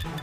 नमस्कार,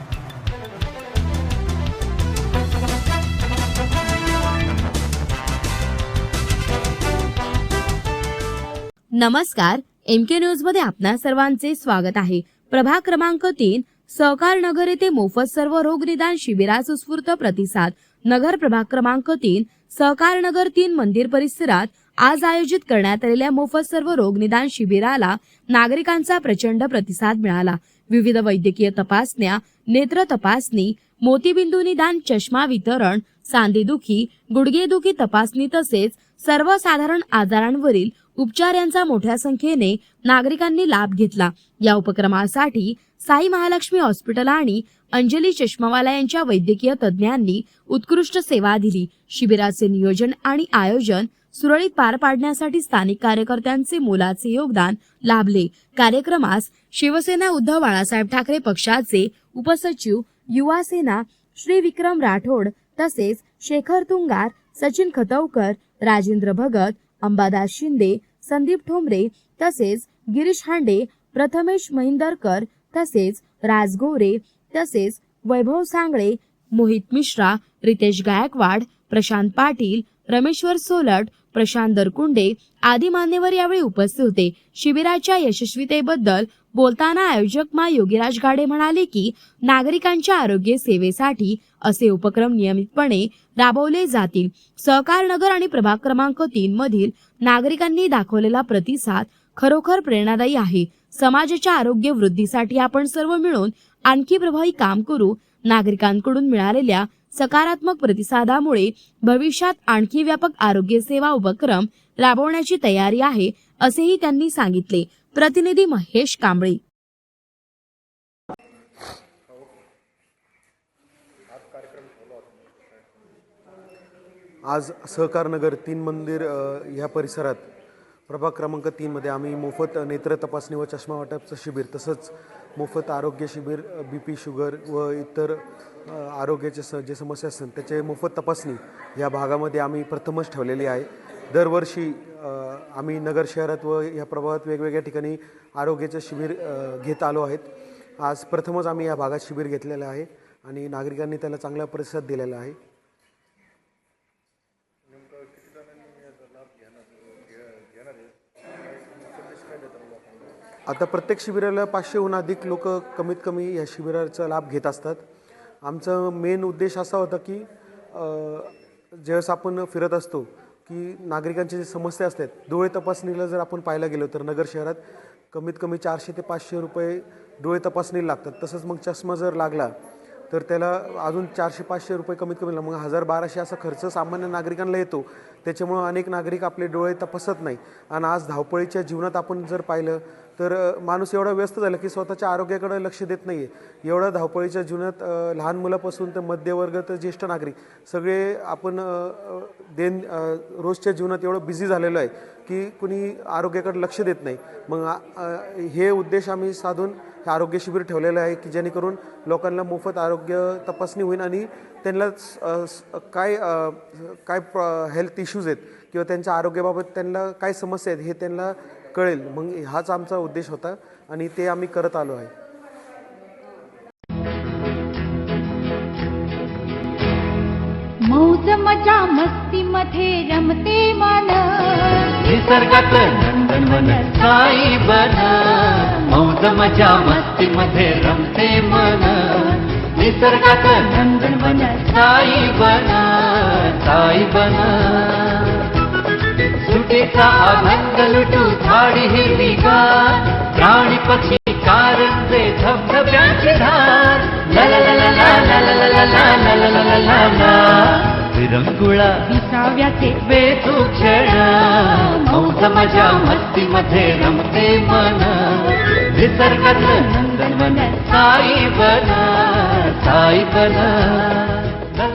MK news मध्ये आपणा सर्वांचे स्वागत आहे। प्रभाग क्रमांक 3 सहकार नगर येथे मोफत सर्व रोग निदान शिबिरास उत्स्फूर्त प्रतिसाद। नगर प्रभाग क्रमांक 3 सहकार नगर 3 मंदिर परिसरात आज आयोजित करण्यात आलेल्या मोफत सर्व रोग निदान शिबिराला नागरिकांचा प्रचंड प्रतिसाद मिळाला। विविध वैद्यकीय तपासण्या, नेत्र तपासणी, मोतीबिंदू निदान, चष्मा वितरण, सांधेदुखी, गुडघेदुखी तपासणी तसेच सर्वसाधारण आजारांवरील उपचार यांचा मोठ्या संख्येने नागरिकांनी लाभ घेतला। या उपक्रमासाठी साई महालक्ष्मी हॉस्पिटल आणि अंजली चष्मावाला यांच्या वैद्यकीय तज्ञांनी उत्कृष्ट सेवा दिली। शिबिराचे नियोजन आणि आयोजन सुरळीत पार पाडण्यासाठी स्थानिक कार्यकर्त्यांचे मोलाचे योगदान लाभले। कार्यक्रमास शिवसेना उद्धव बाळासाहेब ठाकरे पक्षाचे उपसचिव युवा सेना श्री विक्रम राठोड तसेच शेखर तुंगार, सचिन खतवकर, राजेंद्र भगत, अंबादास शिंदे, संदीप ठोंबरे तसेच गिरीश हांडे, प्रथमेश महिंदरकर तसेच राज गोरे तसेच वैभव सांगळे, मोहित मिश्रा, रितेश गायकवाड, प्रशांत पाटील, रमेश्वर सोलट, प्रशांत दरकुंडे आदी मान्यवर यावेळी उपस्थित होते। शिबिराच्या यशस्वीतेबद्दल बोलताना आयोजक मा योगीराज गाडे म्हणाले की नागरिकांच्या आरोग्य सेवेसाठी असे उपक्रम नियमितपणे राबवले जातील। सहकार नगर आणि प्रभाग क्रमांक 3 मधील नागरिकांनी दाखवलेला प्रतिसाद खरोखर प्रेरणादायी आहे। समाजाच्या आरोग्य वृद्धीसाठी आपण सर्व मिळून आणखी प्रभावी काम करू। नागरिकांकडून मिळालेल्या सकारात्मक प्रतिसादामुळे भविष्यात आणखी व्यापक आरोग्य सेवा उपक्रम राबवण्याची तयारी आहे असेही त्यांनी सांगितले। प्रतिनिधी महेश कांबळे। आज सहकार नगर 3 मंदिर या परिसरात प्रभाग क्रमांक 3 मध्ये आम्ही मोफत नेत्र तपासणी व चष्मा वाटपचं शिबिर तसंच मोफत आरोग्य शिबिर, बीपी, शुगर व इतर आरोग्याचे जे समस्या असतात त्याचे मोफत तपासणी या भागामध्ये आम्ही प्रथमच ठेवलेली आहे। दरवर्षी आम्ही नगर शहरात व या प्रभागात वेगवेगळ्या ठिकाणी आरोग्याचे शिबिर घेत आलो आहेत। आज प्रथमच आम्ही या भागात शिबिर घेतलेलं आहे आणि नागरिकांनी त्याला चांगला प्रतिसाद दिलेला आहे। आता प्रत्येक शिबिराला 500हून अधिक लोक कमीत कमी या शिबिराचा लाभ घेत असतात। आमचा मेन उद्देश असा होता की ज्यावेळेस आपण फिरत असतो की नागरिकांच्या जे समस्या असतात, डोळे तपासणीला जर आपण पाहायला गेलो तर नगर शहरात कमीत कमी 400 ते 500 रुपये डोळे तपासणीला लागतात। तसंच मग चष्मा जर लागला तर त्याला अजून 400-500 रुपये कमीत कमी मग 1000-1200 असा खर्च सामान्य नागरिकांना येतो। त्याच्यामुळे अनेक नागरिक आपले डोळे तपासत नाही आणि आज धावपळीच्या जीवनात आपण जर पाहिलं तर माणूस एवढा व्यस्त झाला की स्वतःच्या आरोग्याकडे लक्ष देत नाही आहे। एवढ्या धावपळीच्या जीवनात लहान मुलापासून तर मध्यवर्ग तर ज्येष्ठ नागरिक सगळे आपण रोजच्या जीवनात एवढं बिझी झालेलो आहे की कुणी आरोग्याकडे लक्ष देत नाही। मग हे उद्देश आम्ही साधून हे आरोग्य शिबिर ठेवलेलं आहे की जेणेकरून लोकांना मोफत आरोग्य तपासणी होईल आणि त्यांना काय हेल्थ इश्यूज आहेत किंवा त्यांच्या आरोग्याबाबत त्यांना काय समस्या आहेत हे त्यांना कळेल। मग हाच आमचा उद्देश होता आणि ते आम्ही करत आलो आहे। मौज मजा मस्ती मध्ये रमते मन, निसर्गात नंदनवन साई बन। मौज मजा मस्ती मध्ये रमते मन, निसर्गात नंदनवन साई बन, साई बन। सुटीचा आनंद लुटू झाडी हिरवीगार, प्राणी पक्षी कारंजे धबधब्यांची धार, ला ला ला ला ला ला ला ला ला ला ला ला ला। विरंगुळा विसाव्याचे वेचू क्षण, मौज मजा मस्ती मध्ये रमते मन, निसर्गात नंदनवन साई बन, साई बन।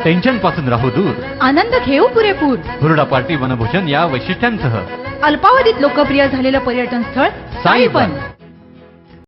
टेन्शन पासून राहू दूर, आनंद घेऊ पुरेपूर। हुरडा पार्टी वनभोजन या वैशिष्ट्यांसह अल्पावधीत लोकप्रिय झालेलं पर्यटन स्थळ साईबन।